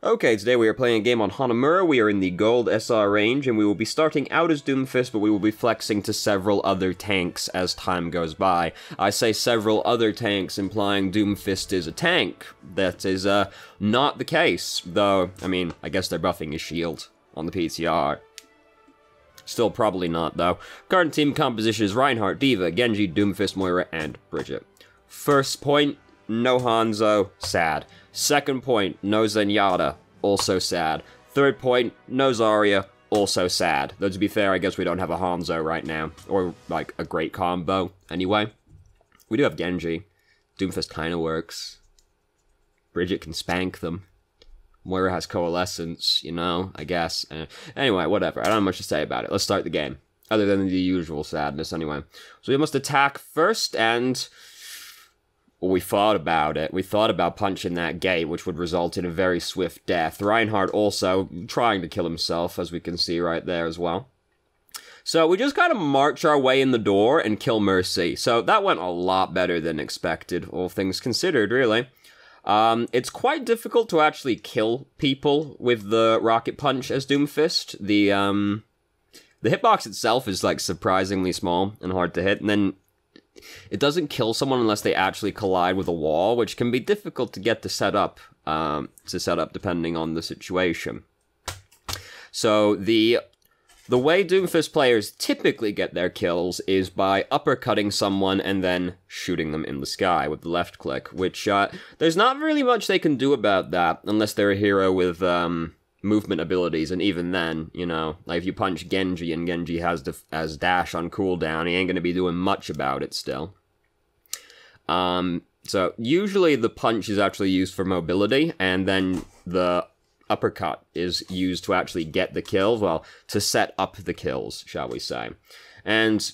Okay, today we are playing a game on Hanamura. We are in the Gold SR range, and we will be starting out as Doomfist, but we will be flexing to several other tanks as time goes by. I say several other tanks, implying Doomfist is a tank. That is, not the case, though, I mean, I guess they're buffing his shield on the PTR. Still probably not, though. Current team composition is Reinhardt, D.Va, Genji, Doomfist, Moira, and Bridget. First point, no Hanzo, sad. Second point, no Zenyatta, also sad. Third point, no Zarya, also sad. Though to be fair, I guess we don't have a Hanzo right now. Or, like, a great combo. Anyway, we do have Genji. Doomfist kinda works. Bridget can spank them. Moira has Coalescence, you know, I guess. Anyway, whatever. I don't have much to say about it. Let's start the game. Other than the usual sadness, anyway. So we must attack first, and we thought about it. We thought about punching that gate, which would result in a very swift death. Reinhardt also trying to kill himself, as we can see right there as well. So we just kind of march our way in the door and kill Mercy. So that went a lot better than expected, all things considered, really. It's quite difficult to actually kill people with the rocket punch as Doomfist. The hitbox itself is, like, surprisingly small and hard to hit, and then it doesn't kill someone unless they actually collide with a wall, which can be difficult to get to set up depending on the situation. So the way Doomfist players typically get their kills is by uppercutting someone and then shooting them in the sky with the left click, which, there's not really much they can do about that unless they're a hero with, movement abilities, and even then, you know, like if you punch Genji and Genji has dash on cooldown, he ain't gonna be doing much about it still. So usually the punch is actually used for mobility, and then the uppercut is used to actually get the kills, well, to set up the kills, shall we say. And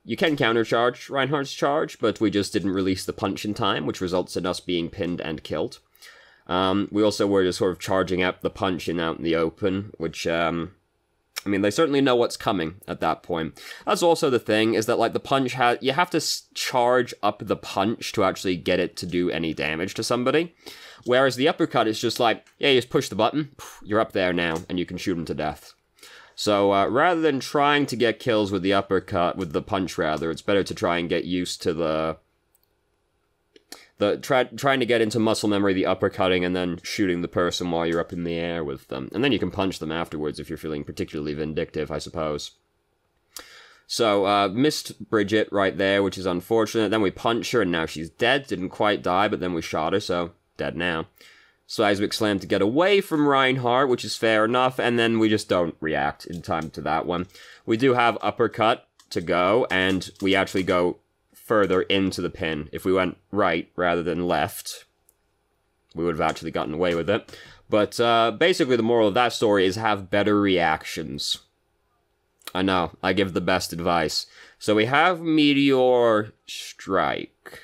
you can countercharge Reinhardt's charge, but we just didn't release the punch in time, which results in us being pinned and killed. We also were just sort of charging up the punch out in the open, which, I mean, they certainly know what's coming at that point. That's also the thing, is that, like, the punch you have to charge up the punch to actually get it to do any damage to somebody. Whereas the uppercut is just like, yeah, you just push the button, you're up there now, and you can shoot them to death. So, rather than trying to get kills with the uppercut, with the punch rather, it's better to try and get used to trying to get into muscle memory, the uppercutting, and then shooting the person while you're up in the air with them. And then you can punch them afterwards if you're feeling particularly vindictive, I suppose. So, missed Bridget right there, which is unfortunate. Then we punch her, and now she's dead. Didn't quite die, but then we shot her, so dead now. Seismic Slam to get away from Reinhardt, which is fair enough, and then we just don't react in time to that one. We do have uppercut to go, and we actually go further into the pin. If we went right rather than left, we would have actually gotten away with it. But basically the moral of that story is have better reactions. I know, I give the best advice. So we have Meteor Strike.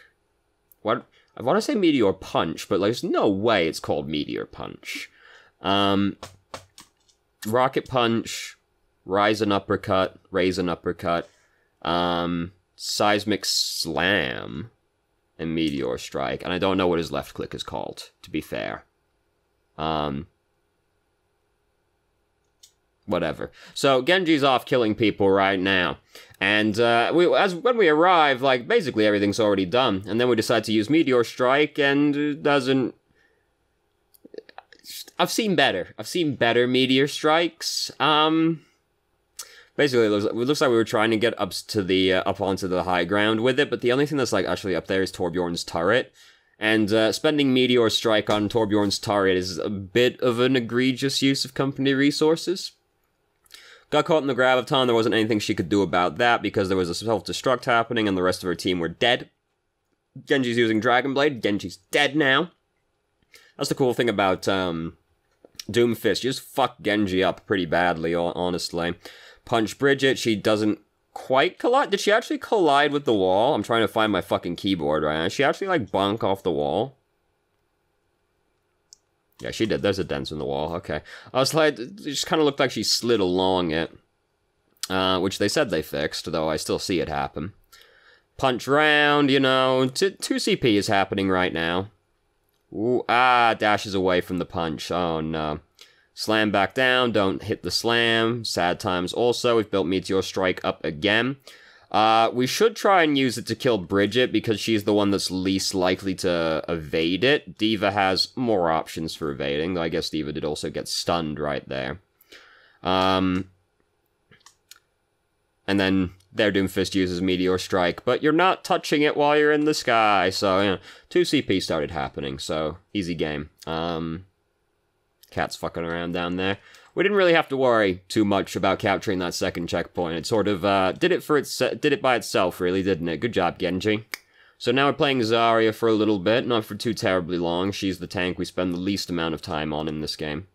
What? I want to say Meteor Punch, but there's no way it's called Meteor Punch. Rocket Punch, Rise and Uppercut, Raise and Uppercut, Seismic Slam, and Meteor Strike. And I don't know what his left click is called, to be fair. Whatever. So, Genji's off killing people right now. And, when we arrive, like, basically everything's already done. And then we decide to use Meteor Strike, and it doesn't... I've seen better. I've seen better Meteor Strikes. Basically, it looks like we were trying to get up onto the high ground with it, but the only thing that's, like, actually up there is Torbjorn's turret. And, spending Meteor Strike on Torbjorn's turret is a bit of an egregious use of company resources. Got caught in the Graviton, there wasn't anything she could do about that, because there was a self-destruct happening, and the rest of her team were dead. Genji's using Dragon Blade, Genji's dead now. That's the cool thing about, Doomfist, you just fuck Genji up pretty badly, honestly. Punch Bridget, she doesn't quite collide. Did she actually collide with the wall? I'm trying to find my fucking keyboard right now. Did she actually, like, bonk off the wall? Yeah, she did. There's a dent in the wall. Okay. I was like, it just kind of looked like she slid along it. Which they said they fixed, though I still see it happen. Punch round, you know. 2 CP is happening right now. Ooh, ah, dashes away from the punch. Oh, no. Slam back down, don't hit the slam. Sad times also. We've built Meteor Strike up again. We should try and use it to kill Bridget, because she's the one that's least likely to evade it. D.Va has more options for evading, though I guess D.Va did also get stunned right there. And then their Doomfist uses Meteor Strike, but you're not touching it while you're in the sky, so, you know, 2 CP started happening, so easy game. Cat's fucking around down there. We didn't really have to worry too much about capturing that second checkpoint. It sort of did it by itself, really, didn't it? Good job, Genji. So now we're playing Zarya for a little bit, not for too terribly long. She's the tank we spend the least amount of time on in this game.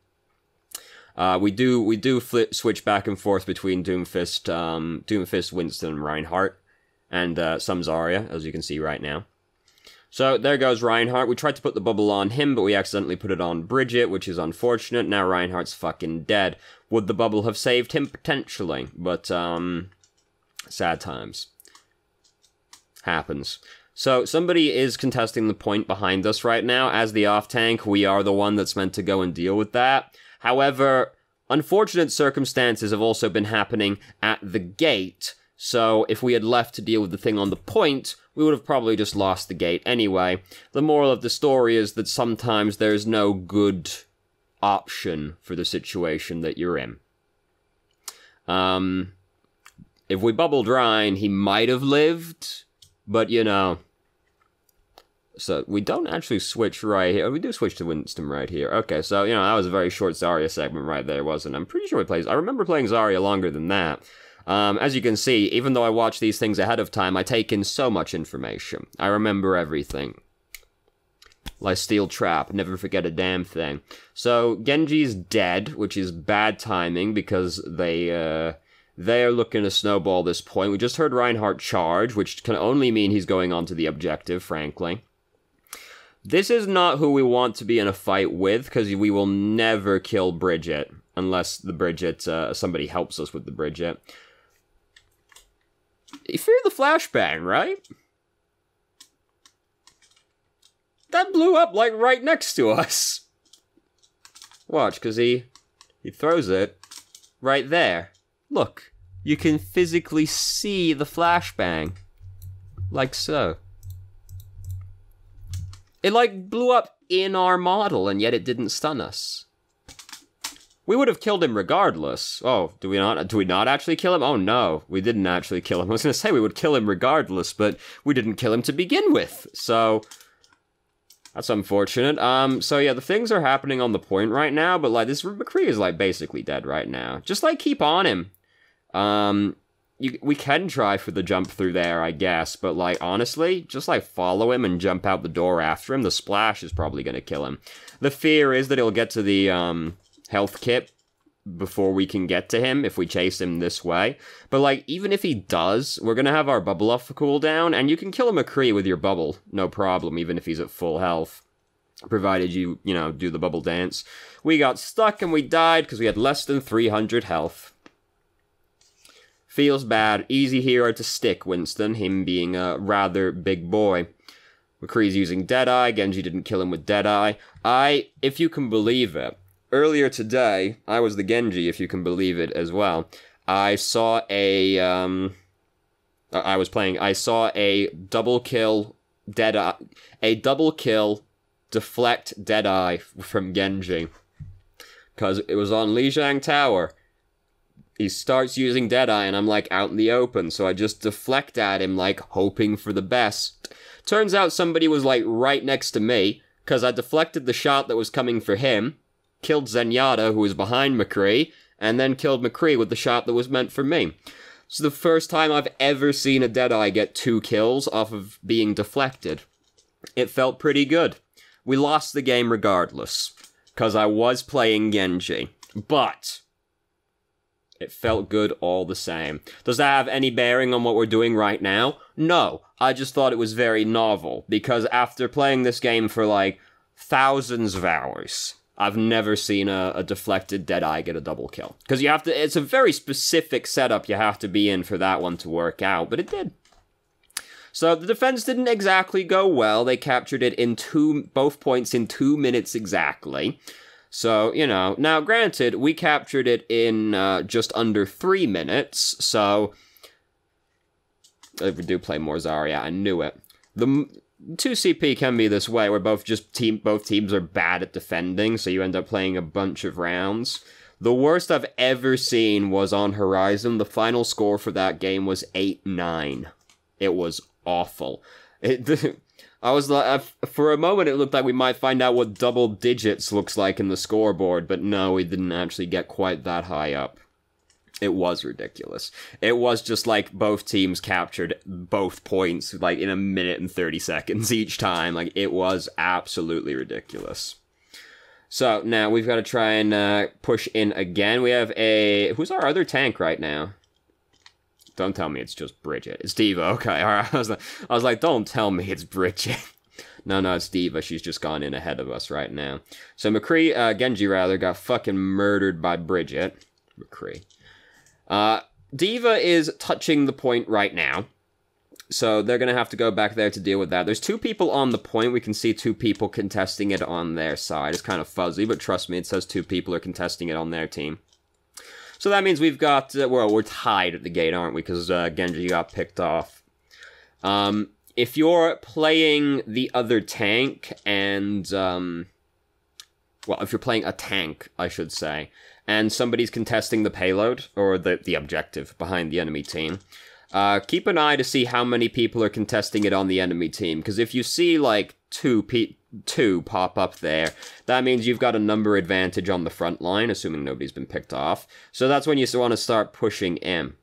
We do switch back and forth between Doomfist, Winston, and Reinhardt, and some Zarya, as you can see right now. So, there goes Reinhardt. We tried to put the bubble on him, but we accidentally put it on Bridget, which is unfortunate. Now Reinhardt's fucking dead. Would the bubble have saved him? Potentially. But, sad times. Happens. So, somebody is contesting the point behind us right now. As the off-tank, we are the one that's meant to go and deal with that. However, unfortunate circumstances have also been happening at the gate. So, if we had left to deal with the thing on the point, we would have probably just lost the gate anyway. The moral of the story is that sometimes there's no good option for the situation that you're in. If we bubbled Ryan, he might have lived, but, you know. So, we don't actually switch right here. We do switch to Winston right here. Okay, so, you know, that was a very short Zarya segment right there, wasn't it? I'm pretty sure I remember playing Zarya longer than that. As you can see, even though I watch these things ahead of time, I take in so much information. I remember everything. Like Steel Trap, never forget a damn thing. So, Genji's dead, which is bad timing, because they are looking to snowball this point. We just heard Reinhardt charge, which can only mean he's going on to the objective, frankly. This is not who we want to be in a fight with, because we will never kill Bridget, unless the Bridget, somebody helps us with the Bridget. You fear the flashbang, right? That blew up, like, right next to us. Watch, because he throws it right there. Look, you can physically see the flashbang. Like so. It, like, blew up in our model, and yet it didn't stun us. We would have killed him regardless. Oh, do we not actually kill him? Oh, no, we didn't actually kill him. I was going to say we would kill him regardless, but we didn't kill him to begin with. So, that's unfortunate. So yeah, the things are happening on the point right now, but, like, this McCree is, like, basically dead right now. Just, like, keep on him. We can try for the jump through there, I guess, but, like, honestly, just, like, follow him and jump out the door after him. The splash is probably going to kill him. The fear is that he'll get to the, health kit before we can get to him if we chase him this way. But, like, even if he does, we're gonna have our bubble off for cooldown, and you can kill a McCree with your bubble, no problem, even if he's at full health. Provided you know, do the bubble dance. We got stuck and we died because we had less than 300 health. Feels bad. Easy hero to stick, Winston, him being a rather big boy. McCree's using Deadeye. Genji didn't kill him with Deadeye. If you can believe it, earlier today, I was the Genji, if you can believe it, as well. I saw a, I saw a double kill Deadeye, deflect Deadeye from Genji. Because it was on Lijiang Tower. He starts using Deadeye, and I'm, like, out in the open, so I just deflect at him, like, hoping for the best. Turns out somebody was, like, right next to me, because I deflected the shot that was coming for him, killed Zenyatta, who was behind McCree, and then killed McCree with the shot that was meant for me. It's the first time I've ever seen a Deadeye get 2 kills off of being deflected. It felt pretty good. We lost the game regardless, because I was playing Genji. But it felt good all the same. Does that have any bearing on what we're doing right now? No. I just thought it was very novel, because after playing this game for, like, thousands of hours, I've never seen a deflected Deadeye get a double kill. Because you have to, it's a very specific setup you have to be in for that one to work out, but it did. So the defense didn't exactly go well. They captured it in both points in 2 minutes exactly. So, you know, now granted, we captured it in just under 3 minutes, so if we do play more Zarya, I knew it. The 2CP can be this way, where both teams are bad at defending, so you end up playing a bunch of rounds. The worst I've ever seen was on Horizon. The final score for that game was 8-9. It was awful. I was like, for a moment it looked like we might find out what double digits looks like in the scoreboard, but no, we didn't actually get quite that high up. It was ridiculous. It was just like both teams captured both points, like in 1 minute and 30 seconds each time. Like, it was absolutely ridiculous. So, now we've got to try and push in again. We have who's our other tank right now? Don't tell me it's just Bridget. It's Diva. Okay, alright. I was like, don't tell me it's Bridget. No, it's Diva. She's just gone in ahead of us right now. So Genji rather, got fucking murdered by Bridget. McCree. Diva is touching the point right now. So they're gonna have to go back there to deal with that. There's 2 people on the point. We can see 2 people contesting it on their side. It's kind of fuzzy, but trust me, it says 2 people are contesting it on their team. So that means we've got, well, we're tied at the gate, aren't we? Because Genji got picked off. If you're playing the other tank and, well, if you're playing a tank, I should say, and somebody's contesting the payload, or the objective behind the enemy team, keep an eye to see how many people are contesting it on the enemy team, because if you see, like, two pop up there, that means you've got a number advantage on the front line, assuming nobody's been picked off. So that's when you want to start pushing in.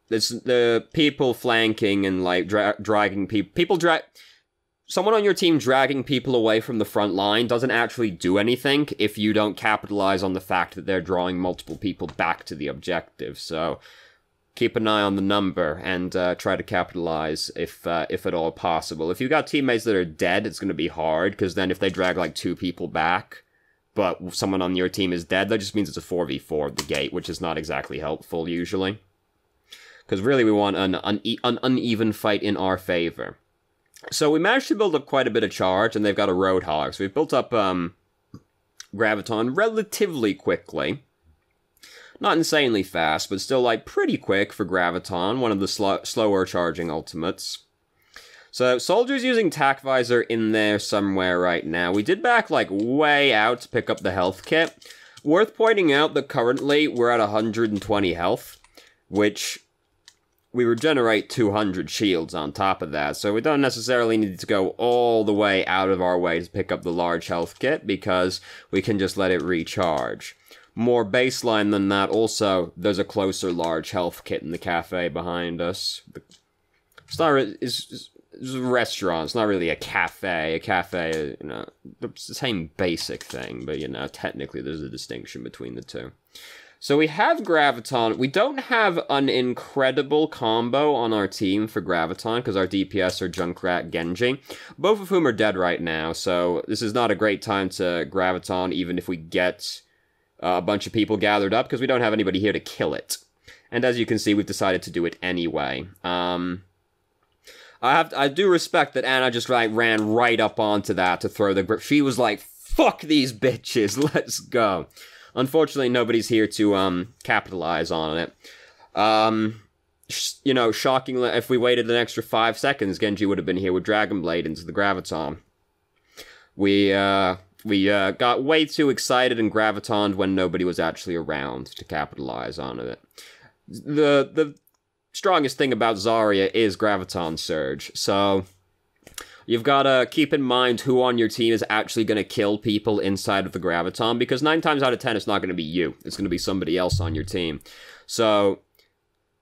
It's the people flanking and, like, dragging people. Someone on your team dragging people away from the front line doesn't actually do anything if you don't capitalize on the fact that they're drawing multiple people back to the objective. So keep an eye on the number and try to capitalize if at all possible. If you've got teammates that are dead, it's going to be hard, because then if they drag like 2 people back, but someone on your team is dead, that just means it's a 4v4 at the gate, which is not exactly helpful usually. Because really we want an uneven fight in our favor. So we managed to build up quite a bit of charge, and they've got a Roadhog. So we've built up Graviton relatively quickly. Not insanely fast, but still, like, pretty quick for Graviton, one of the slower charging ultimates. So, Soldier's using Tac Visor in there somewhere right now. We did back, like, way out to pick up the health kit. Worth pointing out that currently we're at 120 health, which we regenerate 200 shields on top of that, so we don't necessarily need to go all the way out of our way to pick up the large health kit, because we can just let it recharge. More baseline than that, also, there's a closer large health kit in the cafe behind us. It's not it's a restaurant, it's not really a cafe. A cafe, you know, it's the same basic thing, but, you know, technically there's a distinction between the two. So we have Graviton. We don't have an incredible combo on our team for Graviton, because our DPS are Junkrat Genji, both of whom are dead right now, so this is not a great time to Graviton, even if we get a bunch of people gathered up, because we don't have anybody here to kill it. And as you can see, we've decided to do it anyway. I do respect that Anna just like ran right up onto that to throw the grip. She was like, fuck these bitches, let's go. Unfortunately, nobody's here to capitalize on it. You know, shockingly, if we waited an extra 5 seconds, Genji would have been here with Dragon Blade into the Graviton. We got way too excited and Gravitoned when nobody was actually around to capitalize on it. The strongest thing about Zarya is Graviton Surge, so you've got to keep in mind who on your team is actually going to kill people inside of the Graviton, because 9 times out of 10 it's not going to be you. It's going to be somebody else on your team. So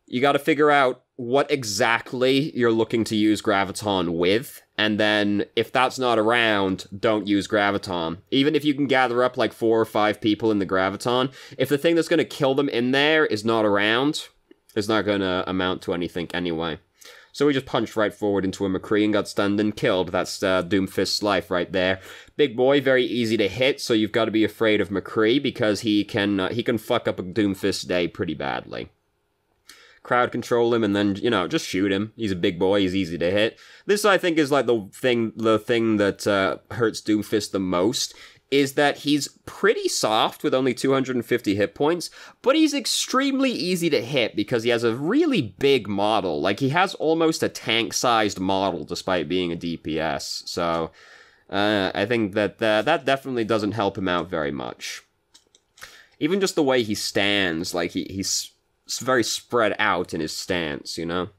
you got to figure out what exactly you're looking to use Graviton with, and then if that's not around, don't use Graviton. Even if you can gather up like 4 or 5 people in the Graviton, if the thing that's going to kill them in there is not around, it's not going to amount to anything anyway. So we just punched right forward into a McCree and got stunned and killed. That's Doomfist's life right there. Big boy, very easy to hit, so you've got to be afraid of McCree, because he can fuck up a Doomfist day pretty badly. crowd control him, and then, you know, just shoot him. He's a big boy, he's easy to hit. This, I think, is like the thing that hurts Doomfist the most, is that he's pretty soft with only 250 hit points, but he's extremely easy to hit because he has a really big model. Like, he has almost a tank-sized model despite being a DPS, so I think that that definitely doesn't help him out very much. Even just the way he stands, like, he's very spread out in his stance, you know?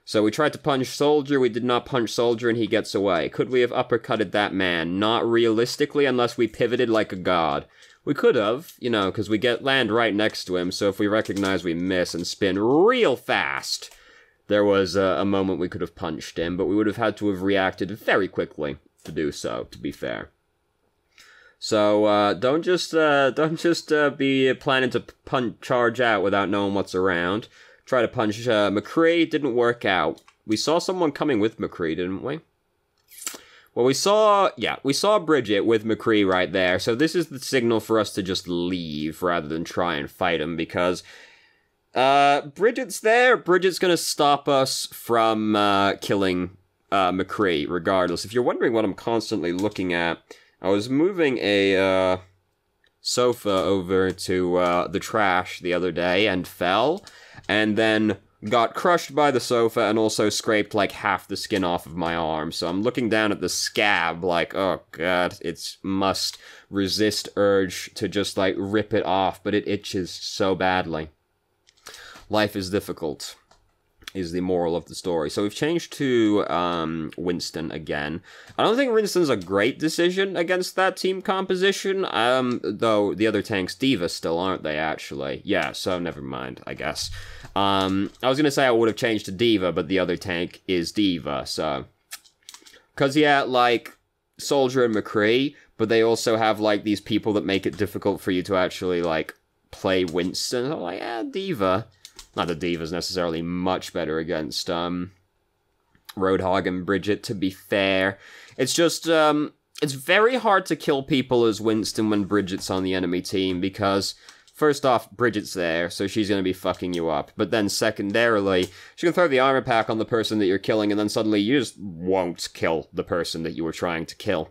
So we tried to punch Soldier, we did not punch Soldier, and he gets away. Could we have uppercutted that man? Not realistically, unless we pivoted like a god. We could have, you know, because we land right next to him, so if we recognize we miss and spin real fast, there was a moment we could have punched him, but we would have had to have reacted very quickly to do so, to be fair. So, don't just be planning to charge out without knowing what's around. Try to punch McCree, didn't work out. We saw someone coming with McCree, didn't we? Well, we saw Bridget with McCree right there, so this is the signal for us to just leave rather than try and fight him, because Bridget's there. Bridget's gonna stop us from killing McCree, regardless. If you're wondering what I'm constantly looking at, I was moving a sofa over to the trash the other day and fell, and then got crushed by the sofa and also scraped like half the skin off of my arm. So I'm looking down at the scab like, oh god, it must resist urge to just like rip it off, but it itches so badly. Life is difficult, is the moral of the story. So we've changed to Winston again. I don't think Winston's a great decision against that team composition, though the other tanks D.Va still, aren't they, actually? Yeah, so never mind, I guess. I was gonna say I would have changed to D.Va, but the other tank is D.Va, so... Because, yeah, like, Soldier and McCree, but they also have, like, these people that make it difficult for you to actually, like, play Winston. I'm like, yeah, D.Va... Not that D.Va's necessarily much better against, Roadhog and Bridget, to be fair. It's just, it's very hard to kill people as Winston when Bridget's on the enemy team, because, first off, Bridget's there, so she's gonna be fucking you up. But then, secondarily, she's gonna throw the armor pack on the person that you're killing, and then suddenly you just won't kill the person that you were trying to kill.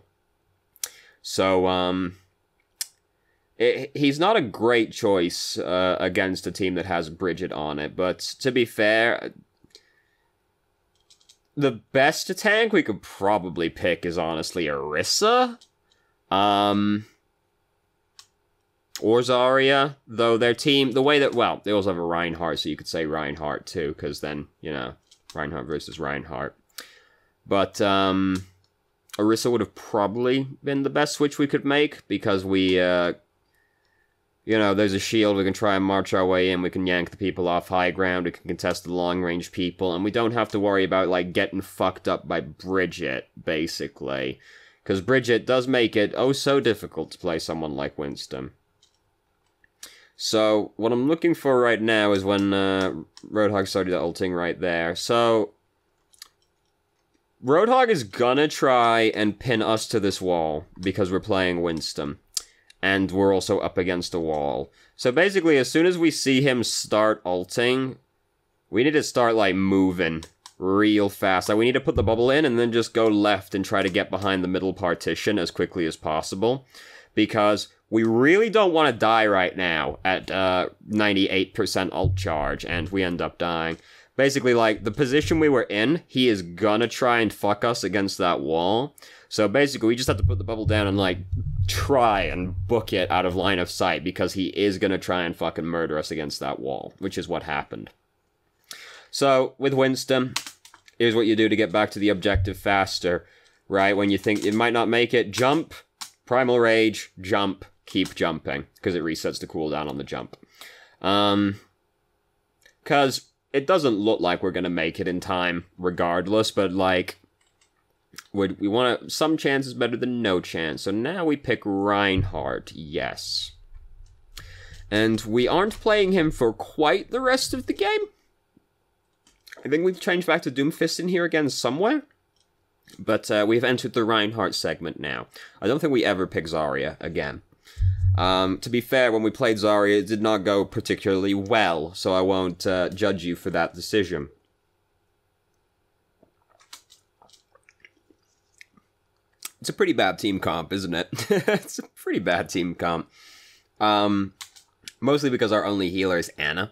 So, he's not a great choice against a team that has Bridget on it, but to be fair, the best tank we could probably pick is honestly Orisa, or Zarya, though their team, the way that, well, they also have a Reinhardt, so you could say Reinhardt too, because then, you know, Reinhardt versus Reinhardt. But, Orisa would have probably been the best switch we could make, because we, you know, there's a shield, we can try and march our way in, we can yank the people off high ground, we can contest the long-range people, and we don't have to worry about, like, getting fucked up by Bridget, basically. Because Bridget does make it oh so difficult to play someone like Winston. So, what I'm looking for right now is when Roadhog started ulting right there. So, Roadhog is gonna try and pin us to this wall, because we're playing Winston. And we're also up against a wall. So basically, as soon as we see him start ulting, we need to start, like, moving real fast. Like, we need to put the bubble in and then just go left and try to get behind the middle partition as quickly as possible. Because we really don't want to die right now at 98% ult charge, and we end up dying. Basically, like, the position we were in, he is gonna try and fuck us against that wall. So basically, we just have to put the bubble down and, like, try and book it out of line of sight, because he is gonna try and fucking murder us against that wall, which is what happened. So, with Winston, here's what you do to get back to the objective faster, right? When you think you might not make it, jump, Primal Rage, jump, keep jumping, because it resets the cooldown on the jump. Because it doesn't look like we're gonna make it in time, regardless, but, like, we want some chance is better than no chance, so now we pick Reinhardt, yes. And we aren't playing him for quite the rest of the game. I think we've changed back to Doomfist in here again somewhere. But we've entered the Reinhardt segment now. I don't think we ever pick Zarya again. To be fair, when we played Zarya, it did not go particularly well, so I won't judge you for that decision. It's a pretty bad team comp, isn't it? It's a pretty bad team comp. Mostly because our only healer is Ana.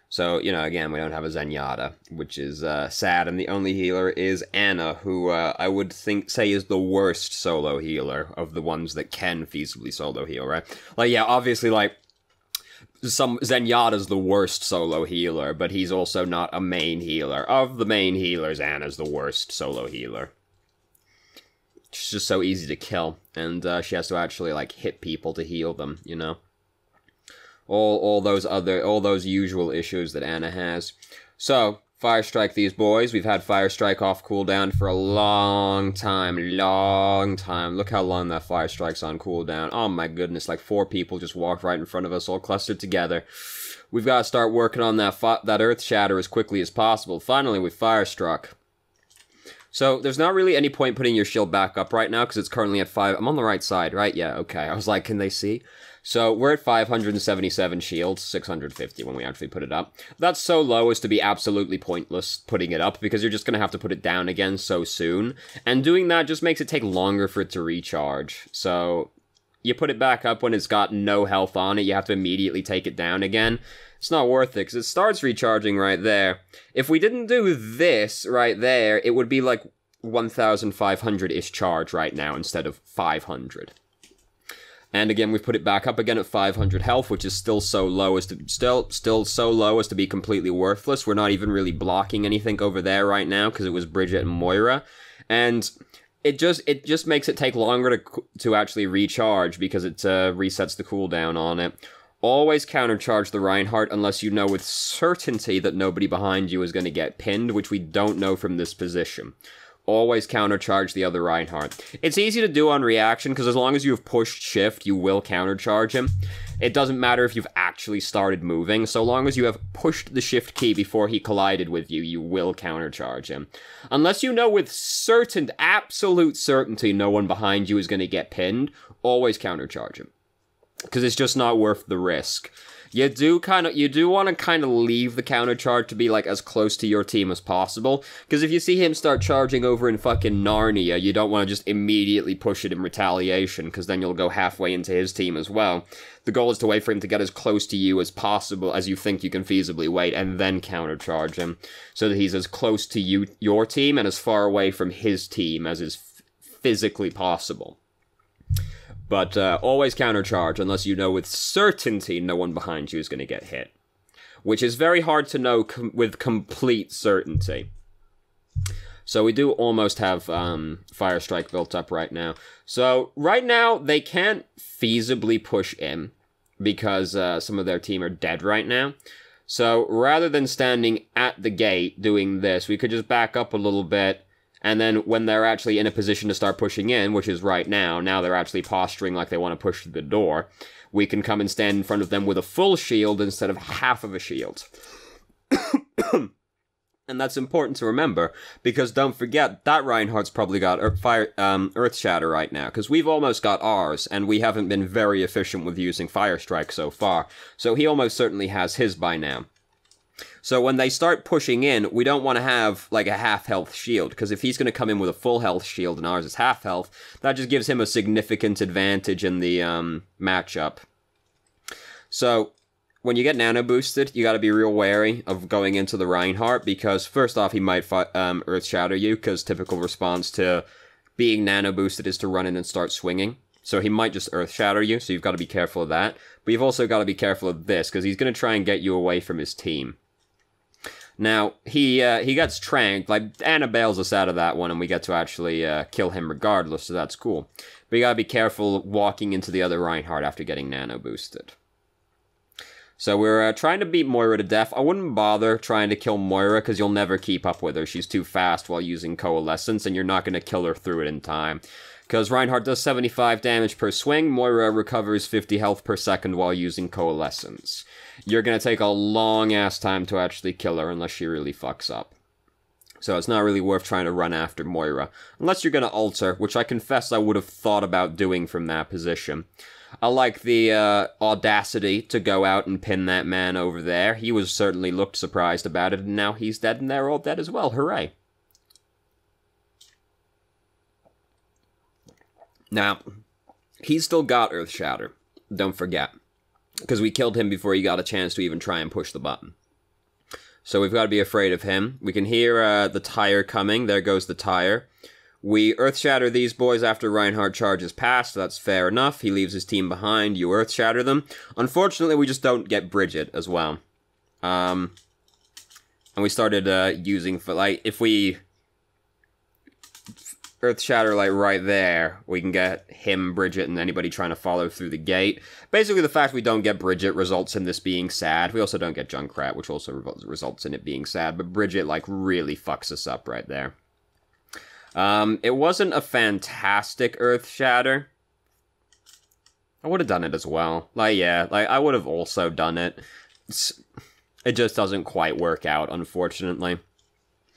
So, you know, again, we don't have a Zenyatta, which is sad, and the only healer is Ana, who I would say is the worst solo healer of the ones that can feasibly solo heal, right? Like, yeah, obviously, like, Zenyatta's the worst solo healer, but he's also not a main healer. Of the main healers, Ana's the worst solo healer. She's just so easy to kill, and she has to actually, like, hit people to heal them, you know? All those usual issues that Ana has. So, Fire Strike these boys. We've had Fire Strike off cooldown for a long time. Look how long that Fire Strike's on cooldown. Oh my goodness, like 4 people just walked right in front of us, all clustered together. We've got to start working on that Earth Shatter as quickly as possible. Finally, we Fire Struck. So, there's not really any point putting your shield back up right now, because it's currently at 5. I'm on the right side, right? Yeah, okay. I was like, can they see? So, we're at 577 shields, 650 when we actually put it up. That's so low as to be absolutely pointless putting it up, because you're just going to have to put it down again so soon. And doing that just makes it take longer for it to recharge. So, you put it back up when it's got no health on it, you have to immediately take it down again. It's not worth it, because it starts recharging right there. If we didn't do this right there, it would be like 1,500-ish charge right now instead of 500. And again, we've put it back up again at 500 health, which is still so low as to still so low as to be completely worthless. We're not even really blocking anything over there right now because it was Bridget and Moira, and it just makes it take longer to actually recharge because it resets the cooldown on it. Always countercharge the Reinhardt unless you know with certainty that nobody behind you is going to get pinned, which we don't know from this position. Always countercharge the other Reinhardt. It's easy to do on reaction, because as long as you have pushed shift, you will countercharge him. It doesn't matter if you've actually started moving, so long as you have pushed the shift key before he collided with you, you will countercharge him. Unless you know with absolute certainty no one behind you is going to get pinned, always countercharge him. Because it's just not worth the risk. You do want to kind of leave the counter charge to be like as close to your team as possible, because if you see him start charging over in fucking Narnia, you don't want to just immediately push it in retaliation, because then you'll go halfway into his team as well. The goal is to wait for him to get as close to you as possible as you think you can feasibly wait, and then counter charge him, so that he's as close to your team, and as far away from his team as is physically possible. But always countercharge unless you know with certainty no one behind you is going to get hit. Which is very hard to know with complete certainty. So we do almost have Fire Strike built up right now. So right now they can't feasibly push in because some of their team are dead right now. So rather than standing at the gate doing this, we could just back up a little bit. And then when they're actually in a position to start pushing in, which is right now they're actually posturing like they want to push through the door, we can come and stand in front of them with a full shield instead of half of a shield. And that's important to remember, because don't forget, that Reinhardt's probably got Earth Shatter right now, because we've almost got ours, and we haven't been very efficient with using Fire Strike so far, so he almost certainly has his by now. So when they start pushing in, we don't want to have, like, a half-health shield, because if he's going to come in with a full-health shield and ours is half-health, that just gives him a significant advantage in the matchup. So, when you get nano-boosted, you gotta be real wary of going into the Reinhardt, because first off, he might Earth Shatter you, because typical response to being nano-boosted is to run in and start swinging. So he might just Earth Shatter you, so you've got to be careful of that. But you've also got to be careful of this, because he's going to try and get you away from his team. Now, he gets tranked, like, Ana bails us out of that one, and we get to actually kill him regardless, so that's cool. But you gotta be careful walking into the other Reinhardt after getting nano-boosted. So we're trying to beat Moira to death. I wouldn't bother trying to kill Moira, because you'll never keep up with her. She's too fast while using Coalescence, and you're not going to kill her through it in time. Because Reinhardt does 75 damage per swing, Moira recovers 50 health per second while using Coalescence. You're going to take a long-ass time to actually kill her unless she really fucks up. So it's not really worth trying to run after Moira. Unless you're going to alter, which I confess I would have thought about doing from that position. I like the audacity to go out and pin that man over there. He was certainly looked surprised about it, and now he's dead, and they're all dead as well. Hooray. Now, he's still got Earthshatter. Don't forget. Because we killed him before he got a chance to even try and push the button. So we've got to be afraid of him. We can hear the tire coming. There goes the tire. We Earthshatter these boys after Reinhardt charges past. That's fair enough. He leaves his team behind. You Earthshatter them. Unfortunately, we just don't get Bridget as well. And we started using... like, if we Earthshatter, like, right there, we can get him, Bridget, and anybody trying to follow through the gate. Basically, the fact we don't get Bridget results in this being sad. We also don't get Junkrat, which also results in it being sad. But Bridget, like, really fucks us up right there. It wasn't a fantastic Earthshatter. I would have done it as well. Like, yeah, like, I would have also done it. It just doesn't quite work out, unfortunately.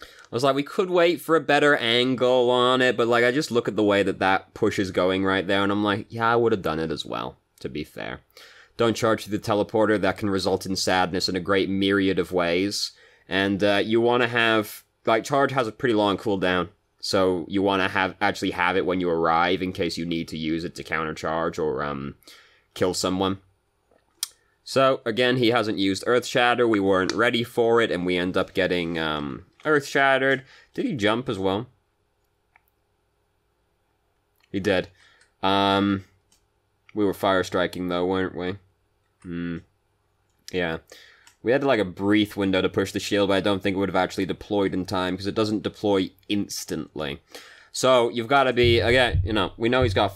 I was like, we could wait for a better angle on it, but, like, I just look at the way that push is going right there, and I'm like, yeah, I would have done it as well, to be fair. Don't charge through the teleporter. That can result in sadness in a great myriad of ways. And you want to have... like, charge has a pretty long cooldown. So you want to actually have it when you arrive in case you need to use it to countercharge or kill someone. So, again, he hasn't used Earthshatter. We weren't ready for it, and we end up getting Earthshattered. Did he jump as well? He did. We were fire striking, though, weren't we? Yeah. We had, like, a brief window to push the shield, but I don't think it would have actually deployed in time, because it doesn't deploy instantly. So, you've got to be, again, you know, we know he's got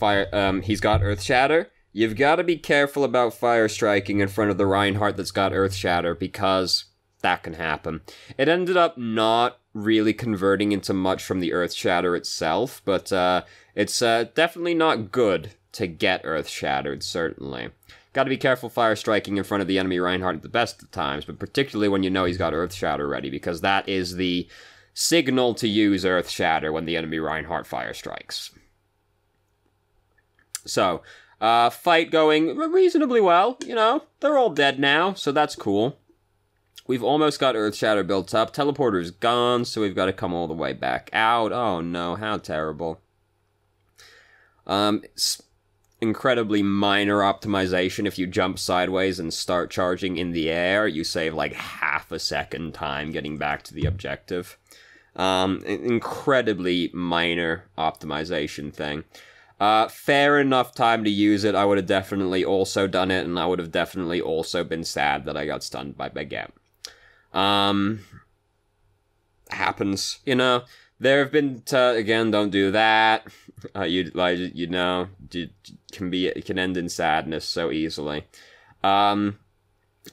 he's got Earthshatter. You've got to be careful about fire striking in front of the Reinhardt that's got Earthshatter, because that can happen. It ended up not really converting into much from the Earthshatter itself, but it's definitely not good to get Earthshattered, certainly. Got to be careful fire striking in front of the enemy Reinhardt at the best of times, but particularly when you know he's got Earthshatter ready, because that is the signal to use Earthshatter when the enemy Reinhardt fire strikes. So, fight going reasonably well, you know, they're all dead now, so that's cool. We've almost got Earthshatter built up, teleporter's gone, so we've got to come all the way back out. Oh no, how terrible. It's incredibly minor optimization. If you jump sideways and start charging in the air, you save like half a second time getting back to the objective. Incredibly minor optimization thing. Fair enough time to use it. I would have definitely also done it, and I would have definitely also been sad that I got stunned by Baguette. Happens, you know. There have been, again, don't do that. It can end in sadness so easily. There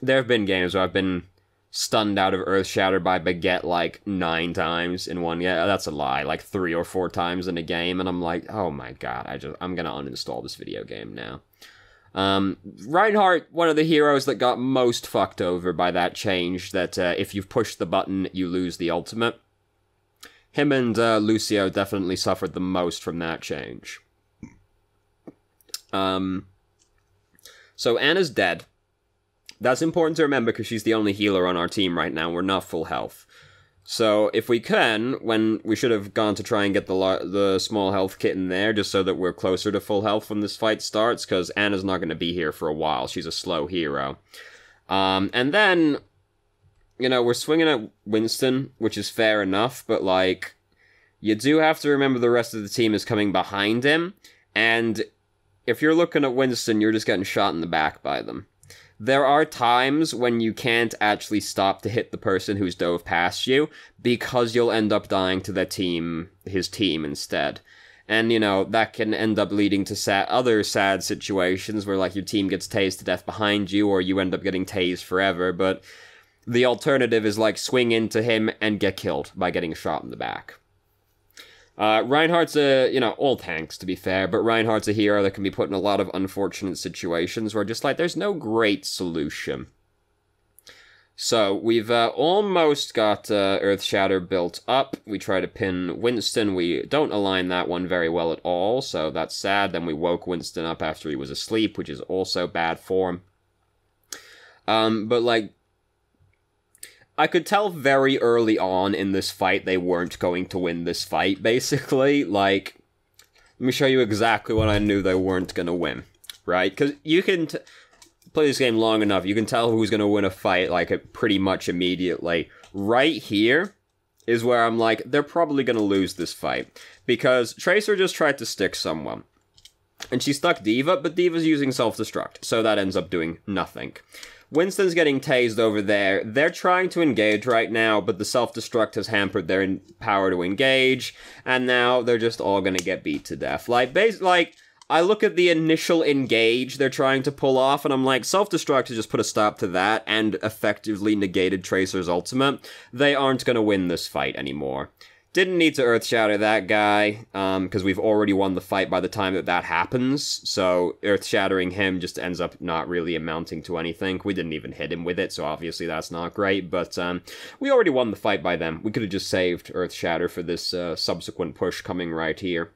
have been games where I've been stunned out of Earthshatter by Baguette like 9 times in one. Yeah, that's a lie. Like 3 or 4 times in a game, and I'm like, oh my god, I'm gonna uninstall this video game now. Reinhardt, one of the heroes that got most fucked over by that change, that if you've pushed the button, you lose the ultimate. Him and Lucio definitely suffered the most from that change. So Anna's dead. That's important to remember because she's the only healer on our team right now. We're not full health. So if we can, when we should have gone to try and get the small health kit in there, just so that we're closer to full health when this fight starts, because Anna's not going to be here for a while. She's a slow hero. And then, you know, we're swinging at Winston, which is fair enough, but, like, you do have to remember the rest of the team is coming behind him, and if you're looking at Winston, you're just getting shot in the back by them. There are times when you can't actually stop to hit the person who's dove past you, because you'll end up dying to his team instead. And, you know, that can end up leading to other sad situations where, like, your team gets tased to death behind you, or you end up getting tased forever, but the alternative is, like, swing into him and get killed by getting shot in the back. Reinhardt's all tanks, to be fair, but Reinhardt's a hero that can be put in a lot of unfortunate situations where just, like, there's no great solution. So, we've almost got Earthshatter built up. We try to pin Winston. We don't align that one very well at all, so that's sad. Then we woke Winston up after he was asleep, which is also bad form. But, like, I could tell very early on in this fight they weren't going to win this fight, basically. Like, let me show you exactly what I knew they weren't going to win, right? Because you can play this game long enough, you can tell who's going to win a fight, like, pretty much immediately. Right here is where I'm like, they're probably going to lose this fight. Because Tracer just tried to stick someone. And she stuck D.Va, but D.Va's using self-destruct, so that ends up doing nothing. Winston's getting tased over there. They're trying to engage right now, but the self-destruct has hampered their power to engage, and now they're just all gonna get beat to death. Like, I look at the initial engage they're trying to pull off, and I'm like, self-destruct has just put a stop to that, and effectively negated Tracer's ultimate. They aren't gonna win this fight anymore. Didn't need to Earthshatter that guy, because we've already won the fight by the time that happens, so Earthshattering him just ends up not really amounting to anything. We didn't even hit him with it, so obviously that's not great, but we already won the fight by them. We could have just saved Earthshatter for this subsequent push coming right here.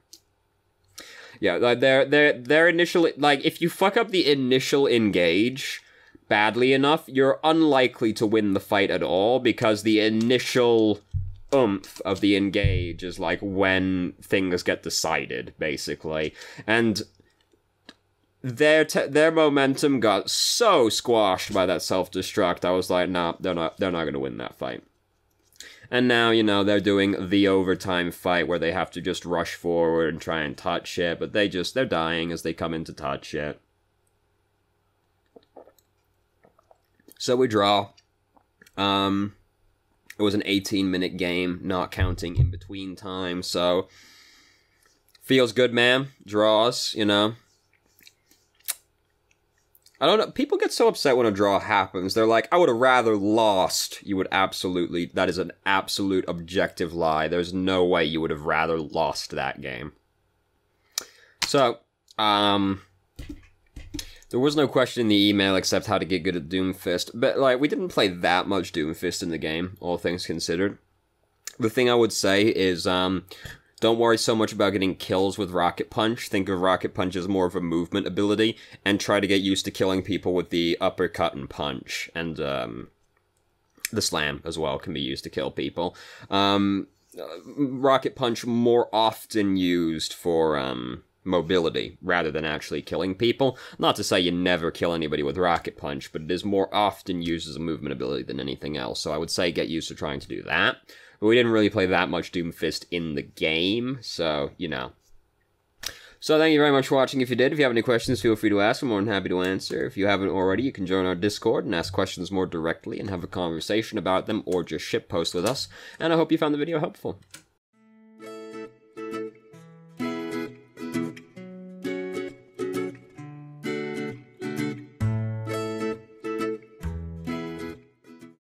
Yeah, like, their initial, like, if you fuck up the initial engage badly enough, you're unlikely to win the fight at all, because the initial oomph of the engage is like when things get decided, basically. And their momentum got so squashed by that self-destruct, I was like, nah, they're not gonna win that fight. And now, you know, they're doing the overtime fight where they have to just rush forward and try and touch it, but they're dying as they come in to touch it. So we draw. It was an 18-minute game, not counting in between time, so feels good, man. Draws, you know. I don't know, people get so upset when a draw happens. They're like, I would have rather lost. You would absolutely, that is an absolute objective lie. There's no way you would have rather lost that game. So, there was no question in the email except how to get good at Doomfist, but, like, we didn't play that much Doomfist in the game, all things considered. The thing I would say is, don't worry so much about getting kills with Rocket Punch. Think of Rocket Punch as more of a movement ability, and try to get used to killing people with the uppercut and punch, and, the slam as well can be used to kill people. Rocket Punch more often used for, mobility, rather than actually killing people. Not to say you never kill anybody with Rocket Punch, but it is more often used as a movement ability than anything else, so I would say get used to trying to do that. But we didn't really play that much Doomfist in the game, so, you know. So thank you very much for watching. If you did, if you have any questions, feel free to ask. I'm more than happy to answer. If you haven't already, you can join our Discord and ask questions more directly and have a conversation about them, or just shitpost with us. And I hope you found the video helpful.